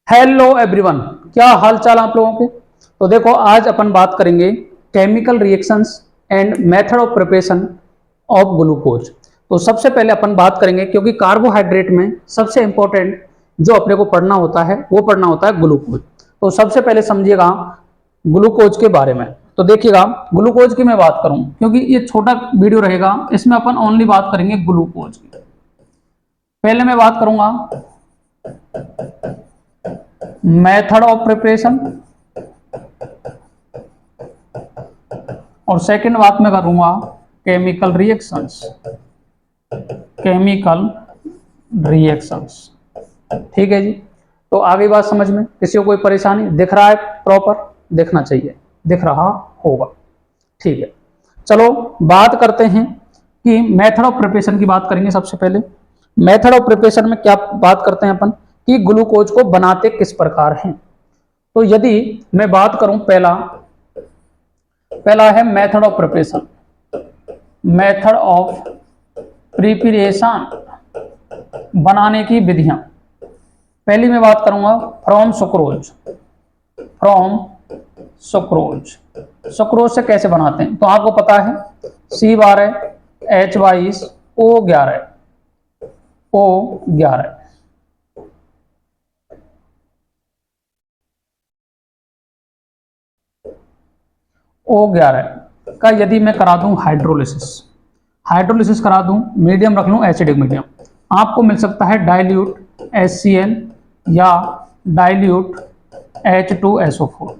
Hello everyone, क्या हाल चाल आप लोगों के। तो देखो, आज अपन बात करेंगे chemical reactions and method of preparation of glucose. तो सबसे पहले अपन बात करेंगे, क्योंकि कार्बोहाइड्रेट में सबसे इंपॉर्टेंट जो अपने को पढ़ना होता है वो पढ़ना होता है ग्लूकोज। तो सबसे पहले समझिएगा ग्लूकोज के बारे में। तो देखिएगा, ग्लूकोज की मैं बात करूं, क्योंकि ये छोटा वीडियो रहेगा, इसमें अपन ओनली बात करेंगे ग्लूकोज की। पहले मैं बात करूंगा मेथड ऑफ प्रिपरेशन, और सेकंड बात मैं करूंगा केमिकल रिएक्शंस। केमिकल रिएक्शंस, ठीक है जी। तो आगे बात समझ में, किसी को कोई परेशानी दिख रहा है? प्रॉपर दिखना चाहिए, दिख रहा होगा, ठीक है। चलो बात करते हैं कि मेथड ऑफ प्रिपरेशन की बात करेंगे। सबसे पहले मेथड ऑफ प्रिपरेशन में क्या बात करते हैं अपन कि ग्लूकोज को बनाते किस प्रकार हैं। तो यदि मैं बात करूं, पहला है method of preparation. Method of preparation, बनाने की विधियां। पहली मैं बात करूंगा from sucrose. From sucrose, sucrose से कैसे बनाते हैं? तो आपको पता है C12, H22, O11, O11। O11 का यदि मैं करा दूं हाइड्रोलिसिस करा दूं, मीडियम रख लूं एसिडिक मीडियम, आपको मिल सकता है डाइल्यूट HCl या डाइल्यूट H2SO4,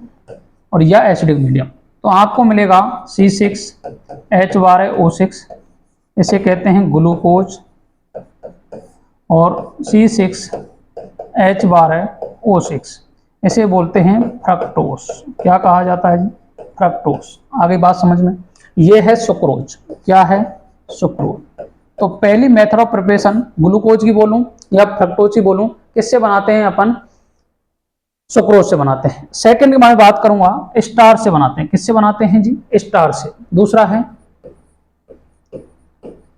और या एसिडिक मीडियम। तो आपको मिलेगा C6H12O6, इसे कहते हैं ग्लूकोज, और C6H12O6 इसे बोलते हैं फ्रक्टोस। क्या कहा जाता है जी? फ्रक्टोस। आगे बात समझ में, ये है सुक्रोज। क्या है? सुक्रोज। तो पहली मेथड ऑफ प्रिपरेशन ग्लूकोज की बोलूं या फ्रक्टोज की बोलूं, किससे बनाते हैं अपन? सुक्रोज से बनाते हैं। सेकंड की मैं बात करूंगा स्टार्च से बनाते हैं। किससे बनाते हैं जी? स्टार्च से। दूसरा है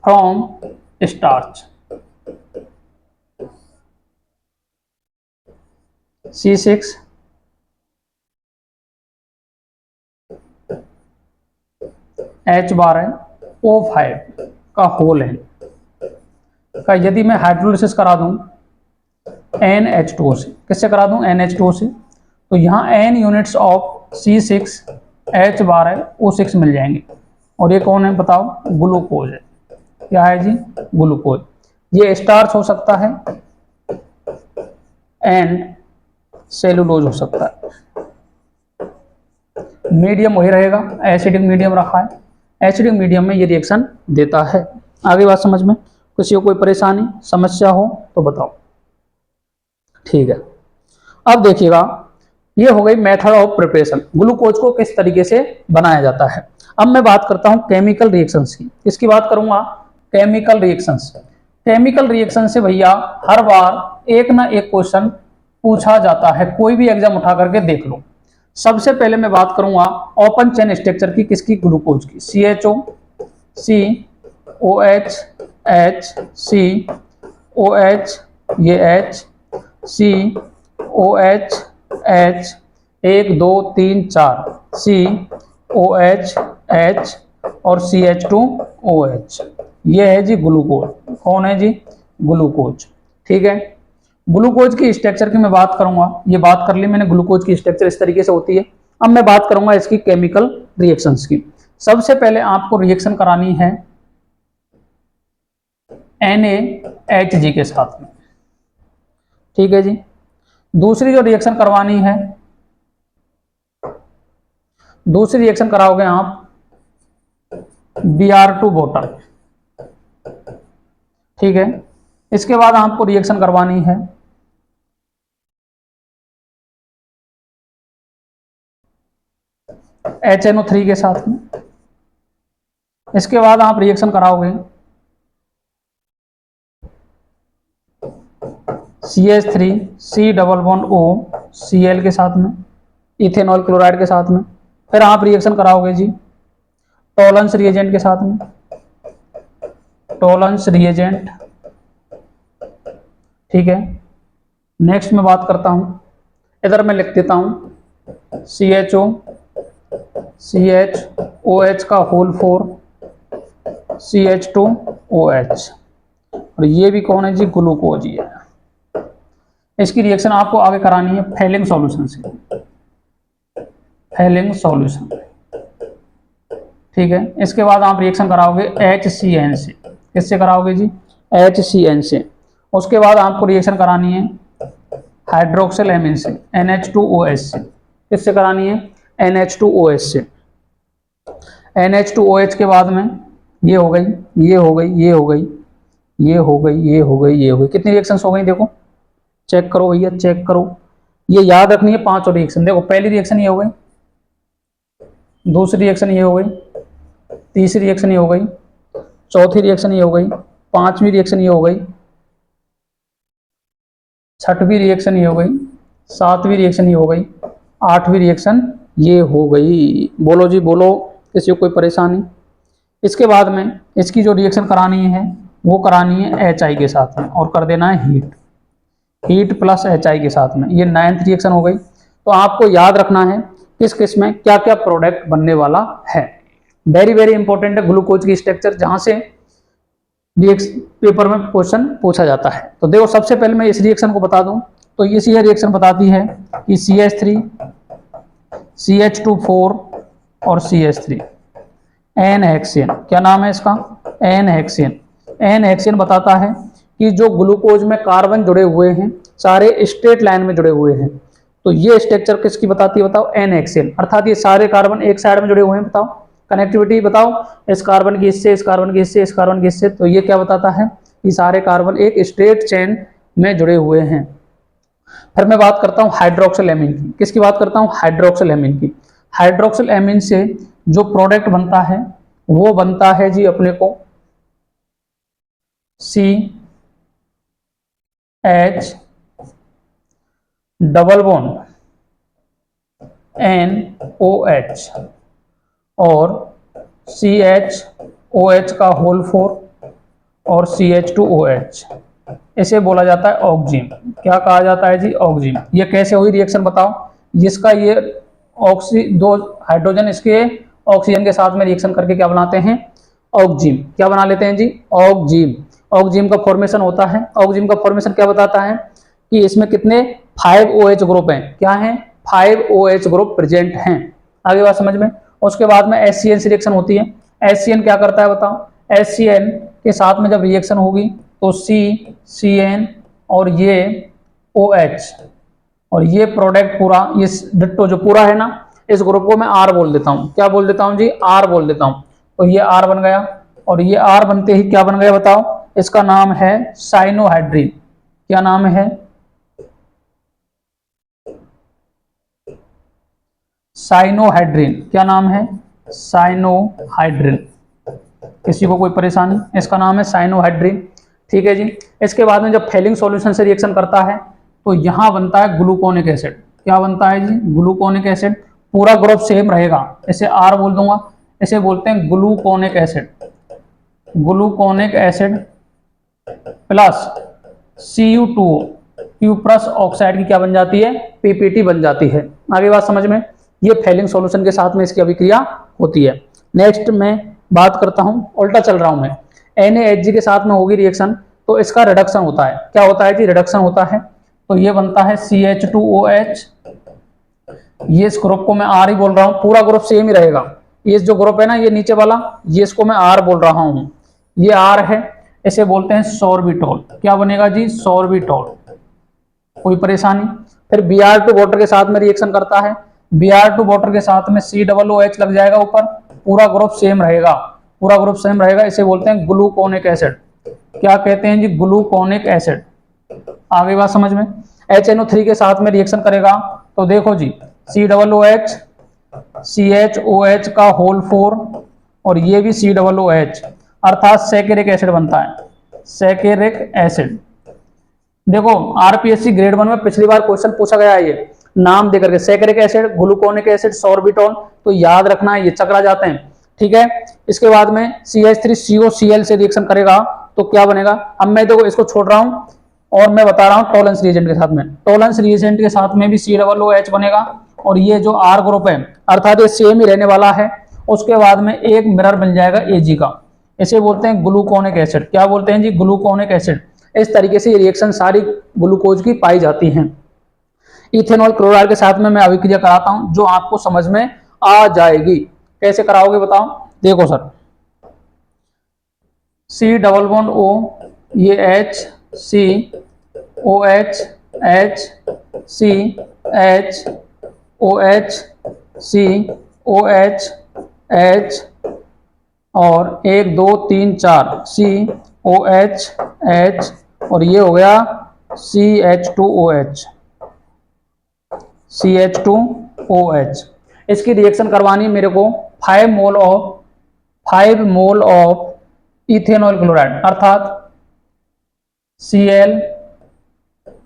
फ्रॉम स्टार्च, C6H12O5 का होल है का यदि मैं हाइड्रोलिसिस करा दूं NH2O से, किससे करा दूं? NH2O से, तो यहाँ N यूनिट्स ऑफ C6H12O6 मिल जाएंगे। और ये कौन है बताओ? ग्लूकोज है। क्या है जी? ग्लूकोज। ये स्टार्च हो सकता है एंड सेलुलोज हो सकता है। मीडियम वही रहेगा, एसिडिक मीडियम रखा है, एसिडिक मीडियम में ये रिएक्शन देता है। आगे बात समझ में, किसी को कोई परेशानी समस्या हो तो बताओ, ठीक है। अब देखिएगा, ये हो गई मेथड ऑफ प्रिपरेशन, ग्लूकोज को किस तरीके से बनाया जाता है। अब मैं बात करता हूं केमिकल रिएक्शंस की। इसकी बात करूंगा केमिकल रिएक्शंस। केमिकल रिएक्शन से भैया हर बार एक ना एक क्वेश्चन पूछा जाता है, कोई भी एग्जाम उठा करके देख लो। सबसे पहले मैं बात करूंगा ओपन चेन स्ट्रक्चर की। किसकी? ग्लूकोज की। CHO, COH, H, COH, ये H, COH, H, 1 2 3 4, COH, H और CH2OH। ये है जी ग्लूकोज। कौन है जी? ग्लूकोज, ठीक है। ग्लूकोज की स्ट्रक्चर की मैं बात करूंगा, ये बात कर ली मैंने, ग्लूकोज की स्ट्रक्चर इस तरीके से होती है। अब मैं बात करूंगा इसकी केमिकल रिएक्शंस की। सबसे पहले आपको रिएक्शन करानी है NaHG के साथ में, ठीक है जी। दूसरी जो रिएक्शन करवानी है, दूसरी रिएक्शन कराओगे आप Br2 वाटर, ठीक है। इसके बाद आपको रिएक्शन करवानी है HNO3 के साथ में। इसके बाद आप रिएक्शन कराओगे CH3 C double bond O Cl के साथ में, इथेनॉल क्लोराइड के साथ में। फिर आप रिएक्शन कराओगे जी टॉलरेंस रिएजेंट के साथ में, टॉलरेंस रिएजेंट, ठीक है। नेक्स्ट मैं बात करता हूं इधर मैं लिख देता हूँ CHO CHOH का होल 4 CH2OH, और ये भी कौन है जी, ग्लूकोज ही है। इसकी रिएक्शन आपको आगे करानी है फेलिंग सॉल्यूशन से, फेलिंग सॉल्यूशन, ठीक है। इसके बाद आप रिएक्शन कराओगे HCN से, किससे कराओगे जी, HCN से। उसके बाद आपको रिएक्शन करानी है हाइड्रोक्सिल एमीन से, NH2OH से, किससे करानी है, NH2OH से। NH2OH के बाद में ये हो गई, ये हो गई, ये हो गई, ये हो गई, ये हो गई, ये हो गई, कितनी रिएक्शंस हो गई देखो, चेक करो भैया, चेक करो। ये याद रखनी है 5 रिएक्शन। देखो पहली रिएक्शन ये हो गई, दूसरी रिएक्शन ये हो गई, तीसरी रिएक्शन ये हो गई, चौथी रिएक्शन ये हो गई, पांचवी रिएक्शन ये हो गई, छठवीं रिएक्शन ये हो गई, सातवीं रिएक्शन ये हो गई, आठवीं रिएक्शन ये हो गई। बोलो जी बोलो, किसी को कोई परेशानी। इसके बाद में इसकी जो रिएक्शन करानी है वो करानी है HI के साथ में, और कर देना है हीट, हीट प्लस HI के साथ में। ये 9th रिएक्शन हो गई। तो आपको याद रखना है किस किस में क्या क्या प्रोडक्ट बनने वाला है। वेरी वेरी इंपॉर्टेंट है ग्लूकोज की स्ट्रक्चर, जहां से पेपर में क्वेश्चन पूछा जाता है। तो देखो सबसे पहले मैं इस रिएक्शन को बता दूं, तो ये रिएक्शन बताती है कि CH3 CH2 4 और CH3 N-हेक्सेन, क्या नाम है इसका, N-हेक्सेन। N-हेक्सेन बताता है कि जो ग्लूकोज में कार्बन जुड़े हुए हैं सारे स्ट्रेट लाइन में जुड़े हुए हैं। तो ये स्ट्रक्चर किसकी बताती है बताओ, N-हेक्सेन, अर्थात ये सारे कार्बन एक साइड में जुड़े हुए हैं। बताओ कनेक्टिविटी बताओ, इस कार्बन की इससे, इस कार्बन की इससे, इस कार्बन की इससे। तो ये क्या बताता है कि सारे कार्बन एक स्ट्रेट चेन में जुड़े हुए हैं। फिर मैं बात करता हूँ हाइड्रोक्सिल एमीन की, किसकी बात करता हूँ, हाइड्रोक्सिल एमीन की। हाइड्रोक्सिल एमीन से जो प्रोडक्ट बनता है वो बनता है जी अपने को CH डबल बॉन्ड NOH और CHOH का होल 4 और CH2OH, इसे बोला जाता है ऑक्जिम। क्या कहा जाता है जी, ऑक्जिम। ये कैसे हुई रिएक्शन बताओ, जिसका ये दो हाइड्रोजन इसके ऑक्सीजन के साथ में रिएक्शन करके क्या बनाते हैं, ऑक्जिम। क्या बना लेते हैं जी, ऑक्जिम। ऑक्जिम का फॉर्मेशन होता है, ऑक्जिम का फॉर्मेशन क्या बताता है कि इसमें कितने 5 OH ग्रुप हैं, क्या हैं, 5 OH ग्रुप प्रेजेंट हैं। आगे बात समझ में। उसके बाद में HCN रिएक्शन होती है। HCN क्या करता है बताओ, HCN के साथ में जब रिएक्शन होगी तो CN और ये OH और ये प्रोडक्ट पूरा, ये डिट्टो जो पूरा है ना, इस ग्रुप को मैं R बोल देता हूं। क्या बोल देता हूं जी, R बोल देता हूं। तो ये R बन गया, और ये R बनते ही क्या बन गया बताओ, इसका नाम है साइनोहाइड्रिन। क्या नाम है, साइनोहाइड्रिन। क्या नाम है, साइनोहाइड्रिन। किसी को कोई परेशानी, इसका नाम है साइनोहाइड्रिन, ठीक है जी। इसके बाद में जब फेलिंग सॉल्यूशन से रिएक्शन करता है तो यहां बनता है ग्लूकोनिक एसिड। क्या बनता है जी, ग्लूकोनिक एसिड। पूरा ग्रुप सेम रहेगा, इसे R बोल दूंगा, इसे बोलते हैं gluconic acid. Gluconic acid plus Cu2O, cuprous oxide की क्या बन जाती है, PPT बन जाती है। आगे बात समझ में। ये फेलिंग सॉल्यूशन के साथ में इसकी अभिक्रिया होती है। नेक्स्ट मैं बात करता हूं, उल्टा चल रहा हूं मैं, NaHG के साथ में होगी रिएक्शन तो इसका रिडक्शन होता है। क्या होता है जी, रिडक्शन होता है। तो ये बनता है CH2OH। ये इस ग्रुप को मैं R ही बोल रहा हूं, पूरा ग्रुप सेम ही रहेगा। ये जो ग्रुप है ना, ये नीचे वाला, ये इसको मैं R बोल रहा हूं, ये R है, इसे बोलते हैं सोर्बिटॉल। क्या बनेगा जी, सोर्बिटॉल। कोई परेशानी। फिर Br2 वाटर के साथ में रिएक्शन करता है, Br2 वाटर के साथ में COOH लग जाएगा ऊपर, पूरा ग्रुप सेम रहेगा, पूरा ग्रुप सेम रहेगा, इसे बोलते हैं ग्लूकोनिक एसिड। क्या कहते हैं जी, ग्लूकोनिक एसिड। आगे बात समझ में। HNO3 के साथ में रिएक्शन करेगा तो देखो जी, COOH CHOH का होल 4 और ये भी COOH, अर्थात सैकेरिक एसिड बनता है, सैकेरिक एसिड। देखो RPSC ग्रेड 1 में पिछली बार क्वेश्चन पूछा गया है, ये नाम देकर के, सैकेरिक एसिड, ग्लूकोनिक एसिड, सोर्बिटॉल। तो याद रखना, ये चकरा जाते हैं, ठीक है। इसके बाद में CH3COCl से रिएक्शन करेगा तो क्या बनेगा। अब मैं देखो इसको छोड़ रहा हूं, और मैं बता रहा हूँ टोलेंस रिएजेंट के साथ में, टोलेंस रिएजेंट के साथ में भी COOH बनेगा। और ये जो R ग्रुप है अर्थात ये सेम ही रहने वाला है, उसके बाद में एक मिरर बन जाएगा Ag का, इसे बोलते हैं ग्लूकोनिक एसिड। क्या बोलते हैं जी? Gluconic acid. इस तरीके से ये रिएक्शन सारी ग्लूकोज की पाई जाती हैं। इथेनॉल क्लोराइड के साथ में मैं अभिक्रिया कराता हूं जो आपको समझ में आ जाएगी। कैसे कराओगे बताओ? देखो sir, C double bond O, ये H C OH H C H OH C OH H और 1 2 3 4 COH H और ये हो गया CH2OH CH2OH। इसकी रिएक्शन करवानी है मेरे को 5 मोल ऑफ इथेनॉल क्लोराइड अर्थात Cl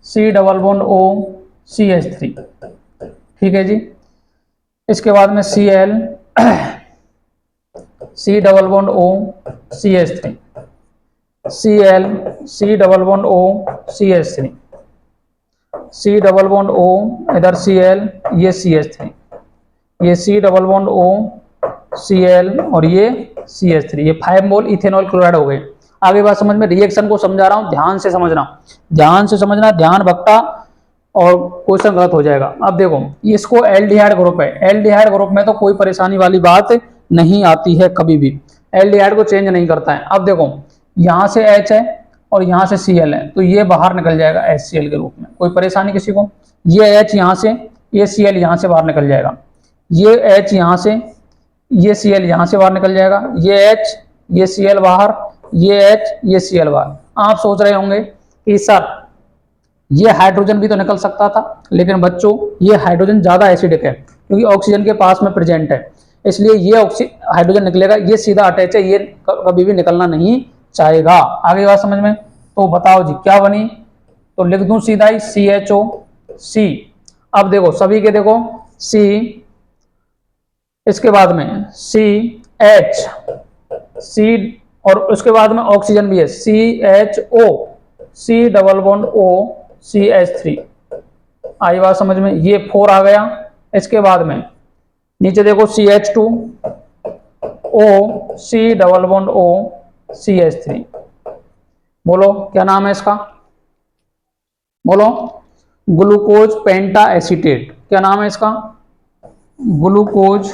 C double bond O CH3। ठीक है जी। इसके बाद में Cl C double bond O CH3 Cl C double bond O CH3 C double bond O, इधर Cl, ये CH3, ये C double bond O Cl और ये CH3, ये 5 मोल इथेनॉल क्लोराइड हो गए। आगे बात समझ में, रिएक्शन को समझा रहा हूं, ध्यान से समझना, ध्यान से समझना, ध्यान भटका और क्वेश्चन गलत हो जाएगा। अब देखो इसको एल्डिहाइड ग्रुप है, एल्डिहाइड ग्रुप में तो कोई परेशानी वाली बात नहीं आती है, कभी भी एल्डिहाइड को चेंज नहीं करता है। अब देखो यहां से H है और यहां से Cl है, तो ये बाहर निकल जाएगा HCl के रूप में, कोई परेशानी किसी को? ये H यहां से, ये Cl यहां से बाहर निकल जाएगा, ये H यहां से, ये Cl यहां से बाहर निकल जाएगा, ये H, ये Cl बाहर, ये H, ये Cl बाहर। आप सोच रहे होंगे कि सर ये हाइड्रोजन भी तो निकल सकता था, लेकिन बच्चों ये हाइड्रोजन ज्यादा एसिडिक है क्योंकि ऑक्सीजन के पास में प्रेजेंट है, इसलिए ये हाइड्रोजन निकलेगा, ये सीधा अटैच है, ये कभी भी निकलना नहीं चाहेगा। आगे बात समझ में? तो बताओ जी क्या बनी? तो लिख दूं सीधा ही CHOC। अब देखो सभी के देखो C, इसके बाद में CH C और उसके बाद में ऑक्सीजन भी है CHO C double bond O CH3। आई बात समझ में? ये 4 आ गया। इसके बाद में नीचे देखो CH2 O C double bond O CH3। बोलो क्या नाम है इसका? बोलो। ग्लूकोज पेंटा एसीटेट। क्या नाम है इसका? ग्लूकोज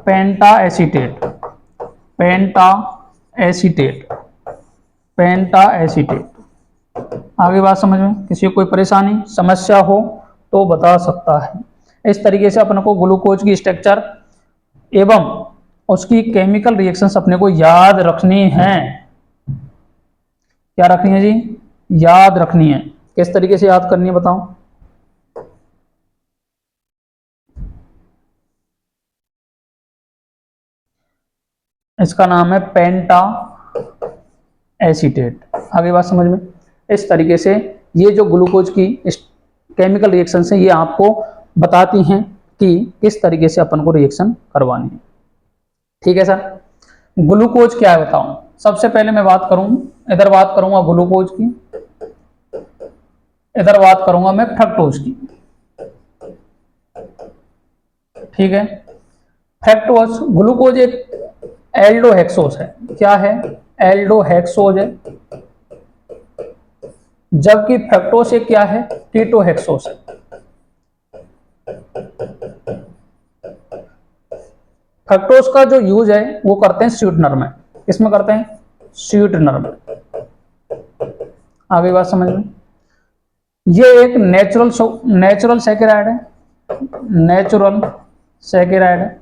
पेंटा एसीटेट, पेंटा एसीटेट, पेंटा एसीटेट। आगे बात समझ में? किसी को कोई परेशानी समस्या हो तो बता सकता है। इस तरीके से अपने को ग्लूकोज की स्ट्रक्चर एवं उसकी केमिकल रिएक्शंस अपने को याद रखनी है। क्या रखनी है जी? याद रखनी है। किस तरीके से याद करनी है बताओ? इसका नाम है पेंटा एसीटेट। आगे बात समझ में? इस तरीके से ये जो ग्लूकोज की केमिकल रिएक्शन है ये आपको बताती हैं कि किस तरीके से अपन को रिएक्शन करवानी है। ठीक है सर। ग्लूकोज क्या है बताओ? सबसे पहले मैं बात करूं, इधर बात करूंगा ग्लूकोज की, इधर बात करूंगा मैं फ्रक्टोज की। ठीक है। फ्रक्टोज, ग्लूकोज एक एल्डोहेक्सोस है। क्या है? एल्डोहेक्सोज है। जबकि फ्रक्टोज एक क्या है? कीटोहेक्सोस है। फ्रक्टोज का जो यूज है वो करते हैं स्वीटनर में। किसमें करते हैं? स्वीटनर में। आगे बात समझ में? ये एक नेचुरल सैकेराइड है, नेचुरल सैकेराइड है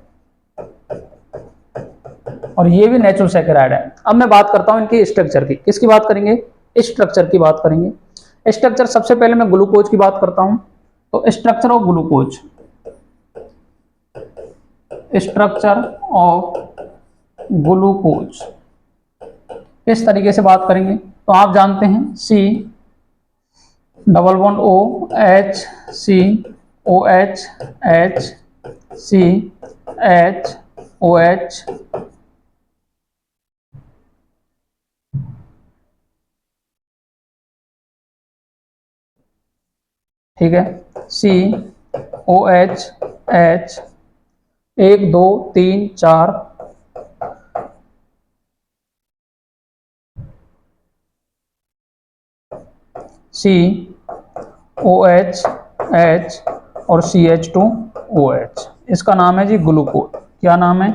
और ये भी नेचुरल सैकेराइड है। अब मैं बात करता हूं इनकी स्ट्रक्चर की। किसकी बात करेंगे? स्ट्रक्चर की बात करेंगे। स्ट्रक्चर सबसे पहले मैं ग्लूकोज की बात करता हूं, तो structure of glucose, structure of glucose किस तरीके से बात करेंगे? तो आप जानते हैं C double bond O H C OH H C H OH ठीक है, COH H 1 2 3 4 COH H और CH2OH, इसका नाम है जी ग्लूकोज। क्या नाम है?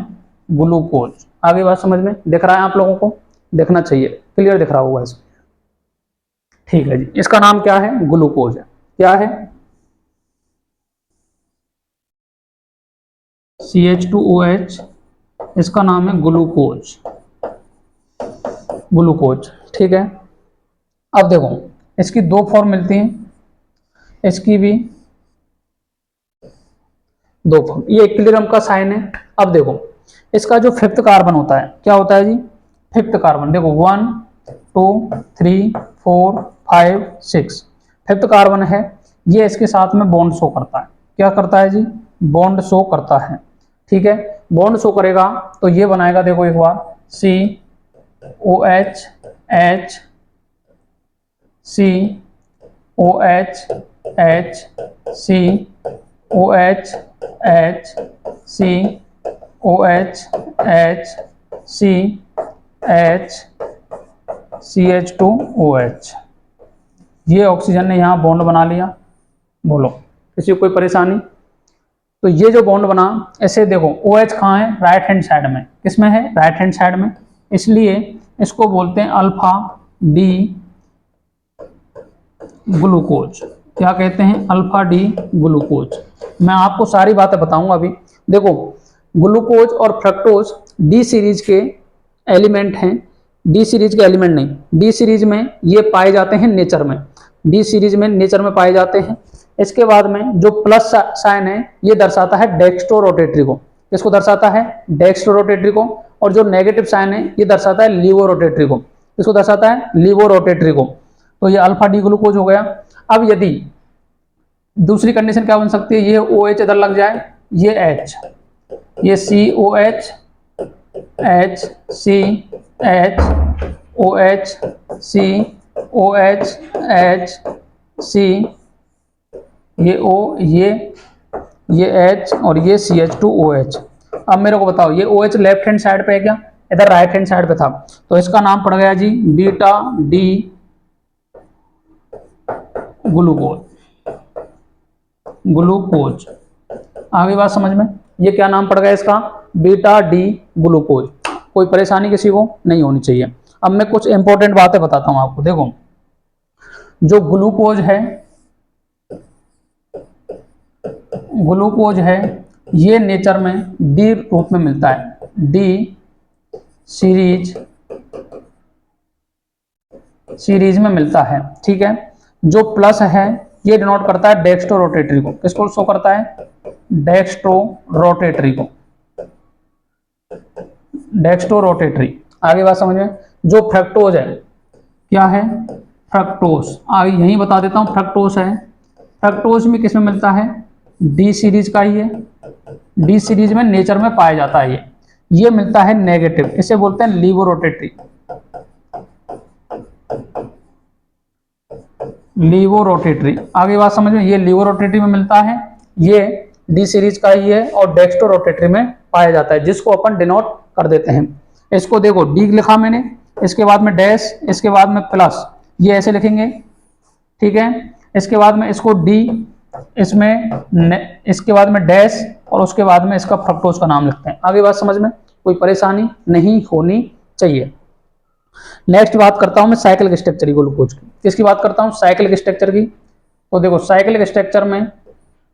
ग्लूकोज। आगे बात समझ में दिख रहा है आप लोगों को? देखना चाहिए, क्लियर दिख रहा होगा इसमें। ठीक है जी, इसका नाम क्या है? ग्लूकोज है। क्या है? CH2OH, इसका नाम है ग्लूकोज। ग्लूकोज, ठीक है। अब देखो, इसकी दो फॉर्म मिलती हैं, इसकी भी दो फॉर्म। ये इक्विलिब्रियम का साइन है। अब देखो, इसका जो फिफ्थ कार्बन होता है, क्या होता है जी? Fifth carbon. देखो 1 2 3 4 5 6, फिफ्थ कार्बन है। ये इसके साथ में बॉन्ड शो करता है। क्या करता है जी? बॉन्ड शो करता है। ठीक है, बॉन्ड शो करेगा तो ये बनाएगा, देखो एक बार, COH H COH H COH H COH H CH CH2OH। ये ऑक्सीजन ने यहाँ बॉन्ड बना लिया। बोलो, किसी को कोई परेशानी? तो ये जो बॉन्ड बना, ऐसे देखो OH कहाँ है? राइट हैंड साइड में। किसमें है? राइट हैंड साइड में। इसलिए इसको बोलते हैं अल्फा डी ग्लूकोज। क्या कहते हैं? Alpha D glucose. मैं आपको सारी बातें बताऊंगा अभी। देखो, ग्लूकोज और फ्रक्टोज डी सीरीज के एलिमेंट हैं। डी सीरीज के एलिमेंट नहीं, डी सीरीज में ये पाए जाते हैं नेचर में। डी सीरीज में नेचर में पाए जाते हैं। इसके बाद में जो प्लस साइन है, ये दर्शाता है डेक्स्ट्रो रोटेटरी को। किसको दर्शाता है? डेक्स्ट्रो रोटेटरी को। और जो नेगेटिव साइन है, ये दर्शाता है लीवो रोटेटरी को। किसको दर्शाता है? लीवो रोटेटरी को। तो ये अल्फा डी ग्लूकोज हो गया। अब यदि दूसरी कंडीशन क्या बन सकती है? ये OH इधर लग जाए, ये H, ये COH H CH OH COH H C, ये O, ये H और ये CH2OH। अब मेरे को बताओ, ये OH लेफ्ट हैंड साइड पे है क्या? इधर राइट हैंड साइड पे था। तो इसका नाम पड़ गया जी बीटा डी ग्लूकोज। ग्लूकोज, आगे बात समझ में? ये क्या नाम पड़ गया इसका? Beta D glucose. कोई परेशानी किसी को नहीं होनी चाहिए। अब मैं कुछ इंपॉर्टेंट बातें बताता हूं आपको। देखो, जो ग्लूकोज है, ये नेचर में डी रूप में मिलता है। डी सीरीज में मिलता है। ठीक है, जो प्लस है ये डिनोट करता है डेक्स्ट्रो रोटेटरी को। किसको शो करता है? डेक्स्ट्रो रोटेटरी को। Dextro rotatory. आगे बात समझ में? जो फ्रक्टोज है, क्या है? फ्रक्टोज। आगे यही बता देता हूं, फ्रक्टोज है। फ्रक्टोज में किसमें मिलता है? डी सीरीज का ही है। डी सीरीज में नेचर में पाया जाता है। ये मिलता है नेगेटिव, इसे बोलते हैं लीवो रोटेटरी। लीवो रोटेटरी। आगे बात समझ में? ये लीवो रोटेटरी में मिलता है, ये डी सीरीज का ही है और डेक्स्ट्रो रोटेटरी में पाया जाता है, जिसको अपन डिनोट कर देते हैं। इसको देखो, डी लिखा मैंने, इसके बाद में डैश, इसके बाद में प्लस, ये ऐसे लिखेंगे। ठीक है, इसके बाद में इसको डी, इसके बाद में डैश और उसके बाद में इसका फ्रक्टोज का नाम लिखते हैं। आगे बात समझ में? कोई परेशानी नहीं होनी चाहिए। नेक्स्ट बात करता हूं मैं साइक्लिक स्ट्रक्चर की ग्लूकोज की। किसकी बात करता हूं? साइक्लिक स्ट्रक्चर की। तो देखो, साइक्लिक स्ट्रक्चर में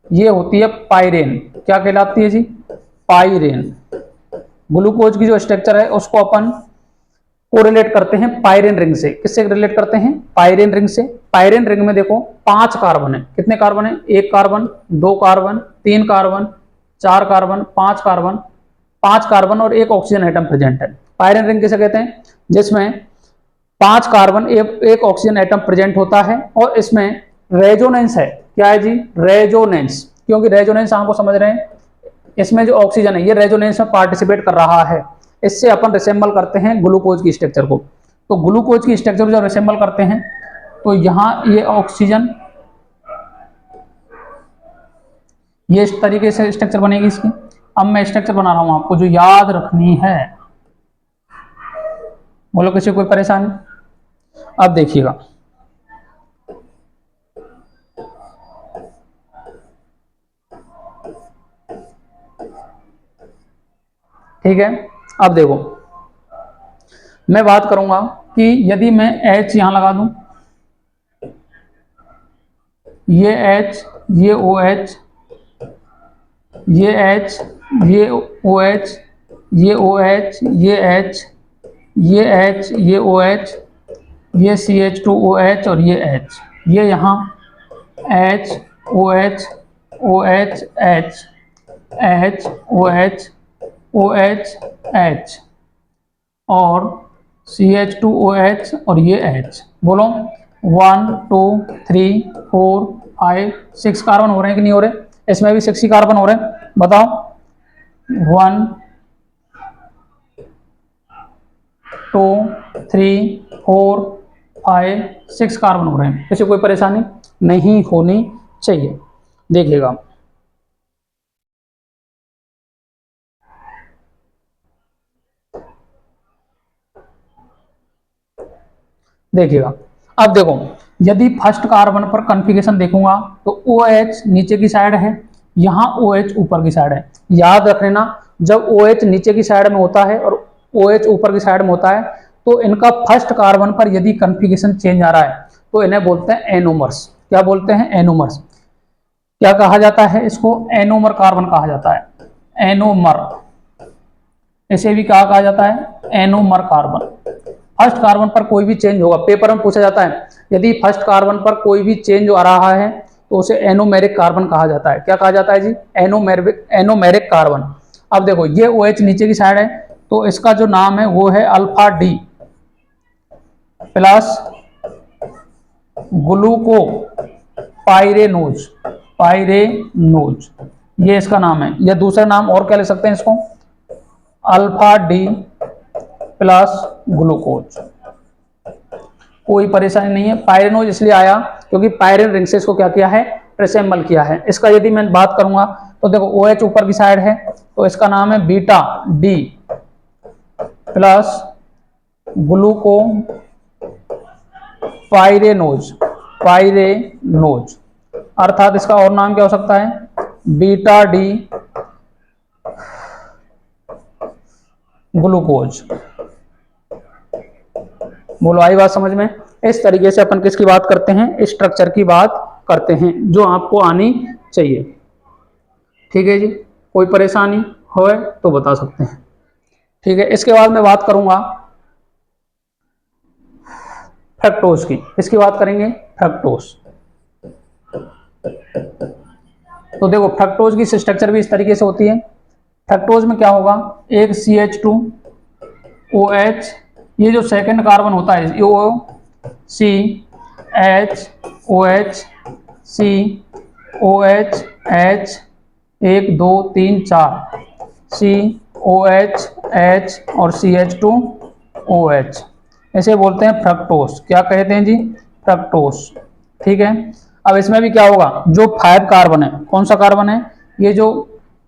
ये होती है पाइरेन। क्या कहलाती है जी? पाइरेन। ग्लूकोज की जो स्ट्रक्चर है उसको अपन कोरिलेट करते हैं पाइरेन रिंग से। किससे रिलेट करते हैं? पाइरेन रिंग से। पाइरेन रिंग में देखो 5 कार्बन है। कितने कार्बन है? 1 carbon, 2 carbon, 3 carbon, 4 carbon, 5 carbon, 5 carbon और 1 ऑक्सीजन एटम प्रेजेंट है। पाइरेन रिंग किसे कहते हैं? जिसमें 5 कार्बन, 1 ऑक्सीजन एटम प्रेजेंट होता है और इसमें रेजोनेंस है। क्या है जी? रेजोनेंस। क्योंकि रेजोनेंस आपको समझ रहे हैं, इसमें जो ऑक्सीजन है ये रेजोनेंस में पार्टिसिपेट कर रहा है। इससे अपन रिसेंबल करते हैं ग्लूकोज की स्ट्रक्चर को। तो ग्लूकोज की स्ट्रक्चर जब रिसेंबल करते हैं तो यहाँ ये ऑक्सीजन ये इस तरीके से स्ट्रक्चर बनेगी इसकी। अब मैं स्ट्रक्चर बना रहा हूं आपको जो याद रखनी है। बोलो किसी को कोई परेशानी? अब देखिएगा, ठीक है। अब देखो, मैं बात करूंगा कि यदि मैं H यहां लगा दूं, ये H, ये OH, ये H, ये OH, ये OH, ये H, ये H, ये OH, ये CH2OH और ये H, ये यहाँ H, OH, OH, H, H, OH, OH, H और CH2OH और ये H। बोलो 1 2 3 4 5 6 कार्बन हो रहे हैं कि नहीं हो रहे? इसमें भी 6 ही कार्बन हो रहे हैं। बताओ 1 2 3 4 5 6 कार्बन हो रहे हैं। किसी कोई परेशानी नहीं होनी चाहिए। देखिएगा, देखिएगा। अब देखो, यदि फर्स्ट कार्बन पर कॉन्फ़िगरेशन देखूंगा तो OH नीचे की साइड है, यहाँ OH ऊपर की साइड है। याद रख लेना, जब OH नीचे की साइड में होता है और OH ऊपर की साइड में होता है तो इनका फर्स्ट कार्बन पर यदि कॉन्फ़िगरेशन चेंज आ रहा है तो इन्हें बोलते हैं एनोमर्स। क्या बोलते हैं? एनोमर्स। क्या कहा जाता है इसको? एनोमर कार्बन कहा जाता है। एनोमर, इसे भी क्या कहा जाता है? Anomer carbon. फर्स्ट कार्बन पर कोई भी चेंज होगा, पेपर में पूछा जाता है, यदि फर्स्ट कार्बन पर कोई भी चेंज आ रहा है तो उसे एनोमेरिक कार्बन कहा जाता है। क्या कहा जाता है जी? Anomeric carbon. अब देखो, ये OH नीचे की साइड है तो इसका जो नाम है वो है अल्फा डी प्लस ग्लूको पाइरेनोज। पाइरेनोज ये इसका नाम है। या दूसरा नाम और क्या ले सकते हैं इसको? Alpha D plus glucose. कोई परेशानी नहीं है। पायरेनोज इसलिए आया क्योंकि पायरेन रिंग से इसको क्या किया है? ट्रिसेंबल किया है। इसका यदि मैं बात करूंगा तो देखो OH ऊपर की साइड है तो इसका नाम है बीटा डी प्लस ग्लूको पाइरेनोज। पाइरेनोज अर्थात इसका और नाम क्या हो सकता है? Beta D glucose. बोलो आई बात समझ में? इस तरीके से अपन किसकी बात करते हैं? स्ट्रक्चर की बात करते हैं जो आपको आनी चाहिए। ठीक है जी, कोई परेशानी हो तो बता सकते हैं। ठीक है, इसके बाद मैं बात करूंगा फ्रक्टोज की। इसकी बात करेंगे फ्रक्टोज। तो देखो, फ्रक्टोज की स्ट्रक्चर भी इस तरीके से होती है। फ्रक्टोज में क्या होगा? एक CH2OH, ये जो सेकंड कार्बन होता है ये CHOH COH H 1 2 3 4 COH H और CH2OH, इसे बोलते हैं फ्रक्टोज। क्या कहते हैं जी? फ्रक्टोज। ठीक है। अब इसमें भी क्या होगा? जो 5 कार्बन है, कौन सा कार्बन है? ये जो